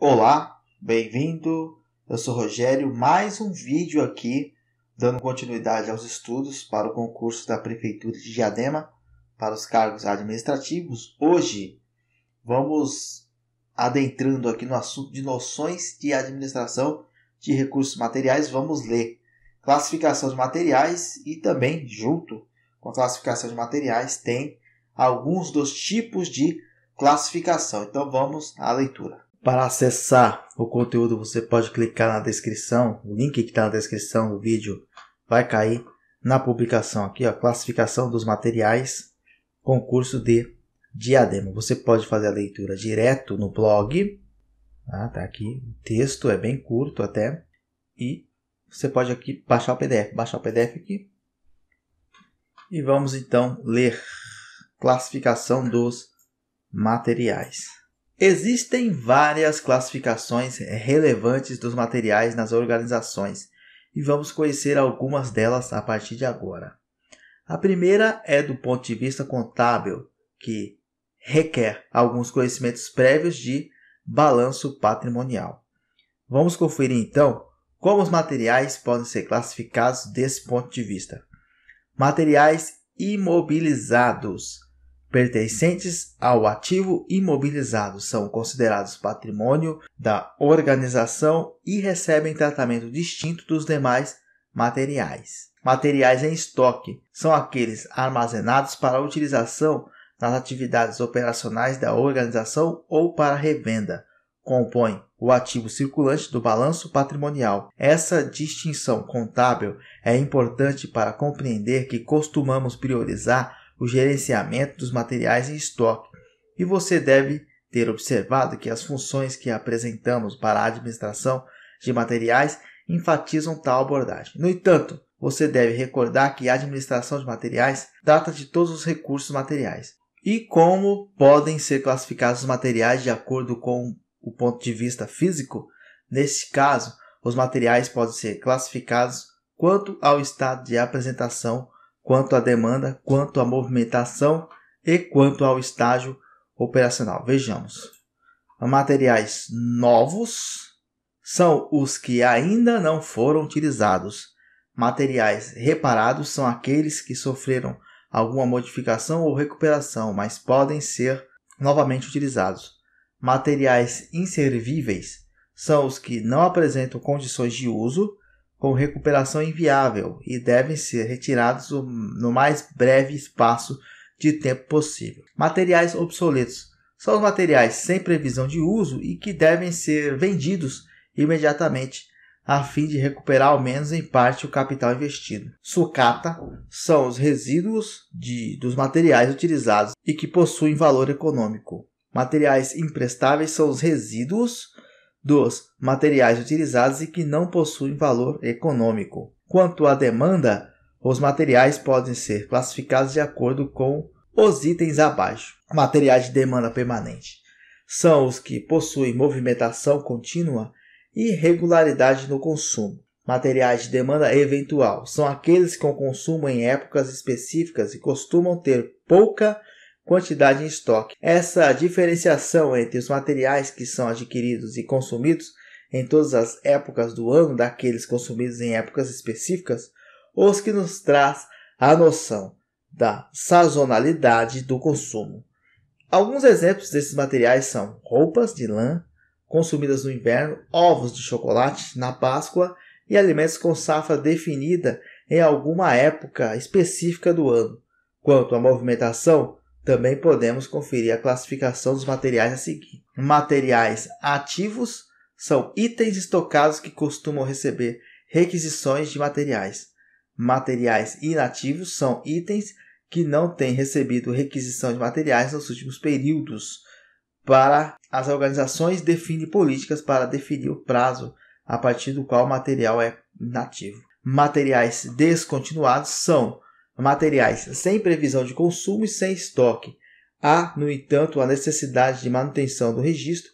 Olá, bem-vindo. Eu sou Rogério. Mais um vídeo aqui dando continuidade aos estudos para o concurso da Prefeitura de Diadema para os cargos administrativos. Hoje vamos adentrando aqui no assunto de noções de administração de recursos materiais. Vamos ler classificação de materiais e também, junto com a classificação de materiais, tem alguns dos tipos de classificação. Então vamos à leitura. Para acessar o conteúdo, você pode clicar na descrição. O link que está na descrição do vídeo vai cair na publicação aqui, ó, classificação dos materiais, concurso de Diadema. Você pode fazer a leitura direto no blog. Tá aqui, o texto é bem curto até. E você pode aqui baixar o PDF aqui. E vamos então ler classificação dos materiais. Existem várias classificações relevantes dos materiais nas organizações e vamos conhecer algumas delas a partir de agora. A primeira é do ponto de vista contábil, que requer alguns conhecimentos prévios de balanço patrimonial. Vamos conferir então como os materiais podem ser classificados desse ponto de vista. Materiais imobilizados pertencentes ao ativo imobilizado são considerados patrimônio da organização e recebem tratamento distinto dos demais materiais. Materiais em estoque são aqueles armazenados para utilização nas atividades operacionais da organização ou para revenda. Compõem o ativo circulante do balanço patrimonial. Essa distinção contábil é importante para compreender que costumamos priorizar o gerenciamento dos materiais em estoque, e você deve ter observado que as funções que apresentamos para a administração de materiais enfatizam tal abordagem. No entanto, você deve recordar que a administração de materiais trata de todos os recursos materiais. E como podem ser classificados os materiais de acordo com o ponto de vista físico? Neste caso, os materiais podem ser classificados quanto ao estado de apresentação, quanto à demanda, quanto à movimentação e quanto ao estágio operacional. Vejamos. Materiais novos são os que ainda não foram utilizados. Materiais reparados são aqueles que sofreram alguma modificação ou recuperação, mas podem ser novamente utilizados. Materiais inservíveis são os que não apresentam condições de uso, com recuperação inviável e devem ser retirados no mais breve espaço de tempo possível. Materiais obsoletos são os materiais sem previsão de uso e que devem ser vendidos imediatamente a fim de recuperar ao menos em parte o capital investido. Sucata são os resíduos dos materiais utilizados e que possuem valor econômico. Materiais imprestáveis são os resíduos dos materiais utilizados e que não possuem valor econômico. Quanto à demanda, os materiais podem ser classificados de acordo com os itens abaixo. Materiais de demanda permanente são os que possuem movimentação contínua e regularidade no consumo. Materiais de demanda eventual são aqueles com consumo em épocas específicas e costumam ter pouca quantidade em estoque. Essa diferenciação entre os materiais que são adquiridos e consumidos em todas as épocas do ano daqueles consumidos em épocas específicas, os que nos traz a noção da sazonalidade do consumo. Alguns exemplos desses materiais são roupas de lã consumidas no inverno, ovos de chocolate na Páscoa e alimentos com safra definida em alguma época específica do ano. Quanto à movimentação, também podemos conferir a classificação dos materiais a seguir. Materiais ativos são itens estocados que costumam receber requisições de materiais. Materiais inativos são itens que não têm recebido requisição de materiais nos últimos períodos. Para as organizações, definem políticas para definir o prazo a partir do qual o material é inativo. Materiais descontinuados são materiais sem previsão de consumo e sem estoque. Há, no entanto, a necessidade de manutenção do registro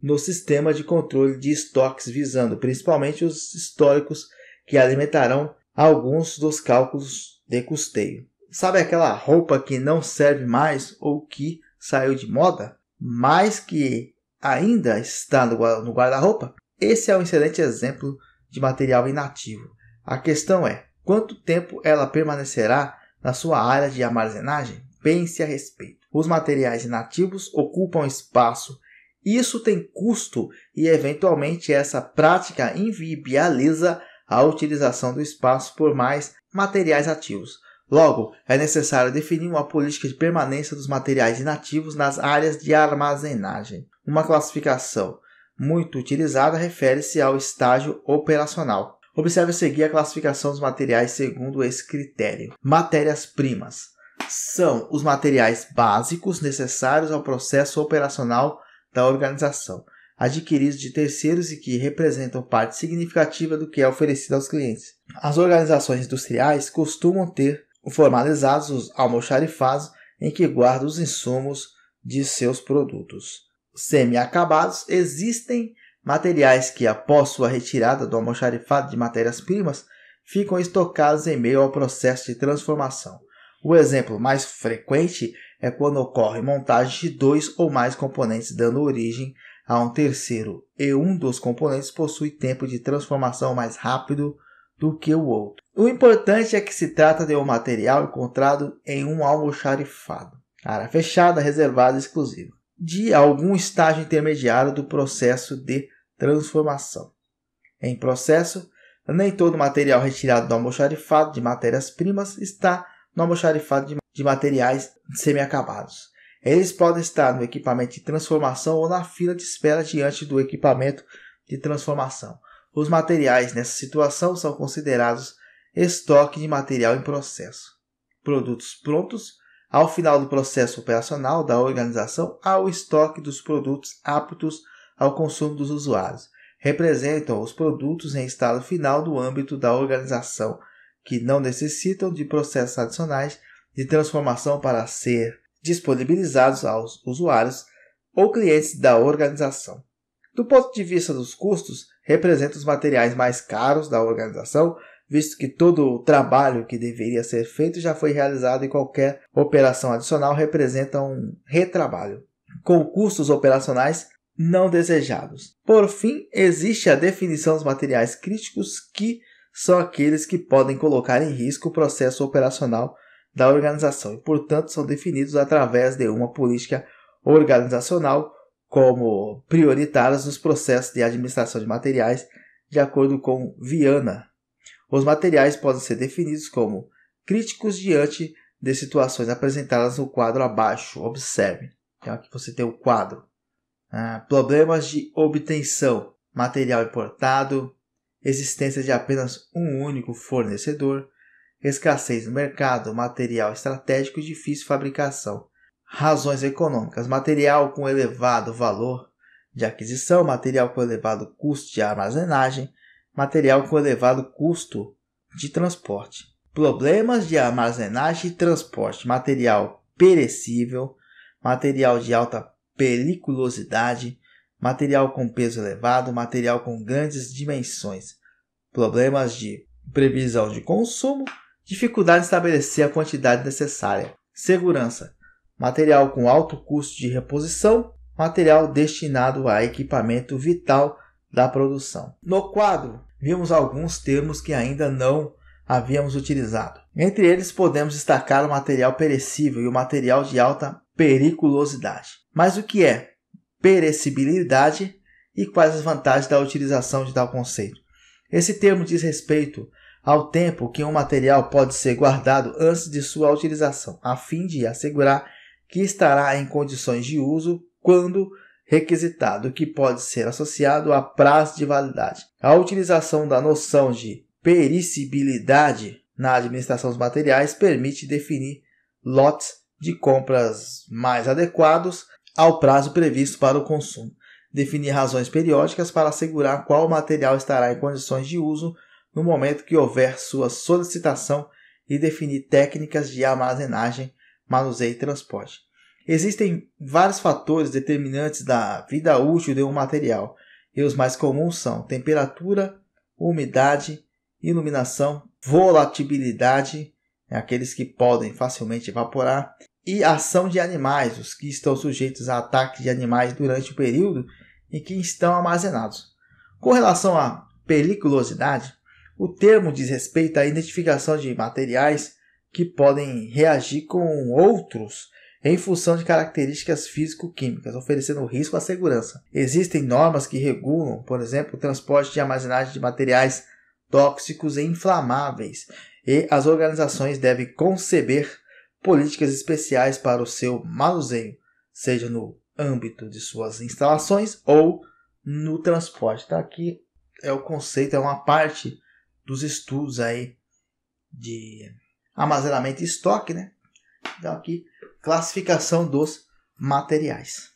no sistema de controle de estoques, visando principalmente os históricos que alimentarão alguns dos cálculos de custeio. Sabe aquela roupa que não serve mais ou que saiu de moda? Mais que ainda está no guarda-roupa, esse é um excelente exemplo de material inativo. A questão é, quanto tempo ela permanecerá na sua área de armazenagem? Pense a respeito. Os materiais inativos ocupam espaço. Isso tem custo e, eventualmente, essa prática inviabiliza a utilização do espaço por mais materiais ativos. Logo, é necessário definir uma política de permanência dos materiais inativos nas áreas de armazenagem. Uma classificação muito utilizada refere-se ao estágio operacional. Observe a seguir a classificação dos materiais segundo esse critério. Matérias-primas são os materiais básicos necessários ao processo operacional da organização, adquiridos de terceiros e que representam parte significativa do que é oferecido aos clientes. As organizações industriais costumam ter formalizados os almoxarifados em que guardam os insumos de seus produtos. Semi-acabados, existem materiais que, após sua retirada do almoxarifado de matérias-primas, ficam estocados em meio ao processo de transformação. O exemplo mais frequente é quando ocorre montagem de 2 ou mais componentes, dando origem a um terceiro, e um dos componentes possui tempo de transformação mais rápido do que o outro. O importante é que se trata de um material encontrado em um almoxarifado, área fechada, reservada e exclusiva, de algum estágio intermediário do processo de transformação. Em processo, nem todo material retirado do almoxarifado de matérias-primas está no almoxarifado de materiais semi-acabados. Eles podem estar no equipamento de transformação ou na fila de espera diante do equipamento de transformação. Os materiais nessa situação são considerados estoque de material em processo. Produtos prontos. Ao final do processo operacional da organização, há o estoque dos produtos aptos ao consumo dos usuários. Representam os produtos em estado final do âmbito da organização, que não necessitam de processos adicionais de transformação para ser disponibilizados aos usuários ou clientes da organização. Do ponto de vista dos custos, representa os materiais mais caros da organização, visto que todo o trabalho que deveria ser feito já foi realizado e qualquer operação adicional representa um retrabalho, com custos operacionais não desejados. Por fim, existe a definição dos materiais críticos, que são aqueles que podem colocar em risco o processo operacional da organização e, portanto, são definidos através de uma política organizacional como prioritárias nos processos de administração de materiais, de acordo com Viana. Os materiais podem ser definidos como críticos diante de situações apresentadas no quadro abaixo. Observe. Então, aqui você tem o quadro. Problemas de obtenção, material importado, existência de apenas um único fornecedor, escassez no mercado, material estratégico e difícil fabricação. Razões econômicas, material com elevado valor de aquisição, material com elevado custo de armazenagem, material com elevado custo de transporte. Problemas de armazenagem e transporte, material perecível, material de alta periculosidade, material com peso elevado, material com grandes dimensões. Problemas de previsão de consumo, dificuldade de estabelecer a quantidade necessária. Segurança, material com alto custo de reposição, material destinado a equipamento vital da produção. No quadro, vimos alguns termos que ainda não havíamos utilizado. Entre eles, podemos destacar o material perecível e o material de alta periculosidade. Mas o que é perecibilidade e quais as vantagens da utilização de tal conceito? Esse termo diz respeito ao tempo que um material pode ser guardado antes de sua utilização, a fim de assegurar que estará em condições de uso quando requisitado, que pode ser associado a prazo de validade. A utilização da noção de perecibilidade na administração dos materiais permite definir lotes de compras mais adequados ao prazo previsto para o consumo, definir razões periódicas para assegurar qual material estará em condições de uso no momento que houver sua solicitação e definir técnicas de armazenagem, manuseio e transporte. Existem vários fatores determinantes da vida útil de um material, e os mais comuns são temperatura, umidade, iluminação, volatilidade, aqueles que podem facilmente evaporar, e ação de animais, os que estão sujeitos a ataques de animais durante o período em que estão armazenados. Com relação à periculosidade, o termo diz respeito à identificação de materiais que podem reagir com outros em função de características físico-químicas, oferecendo risco à segurança. Existem normas que regulam, por exemplo, o transporte de armazenagem de materiais tóxicos e inflamáveis, e as organizações devem conceber políticas especiais para o seu manuseio, seja no âmbito de suas instalações ou no transporte. Então aqui é o conceito, é uma parte dos estudos aí de armazenamento e estoque, né? Então aqui, classificação dos materiais.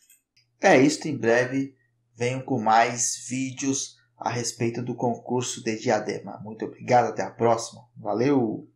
É isso, em breve venho com mais vídeos a respeito do concurso de Diadema. Muito obrigado, até a próxima. Valeu!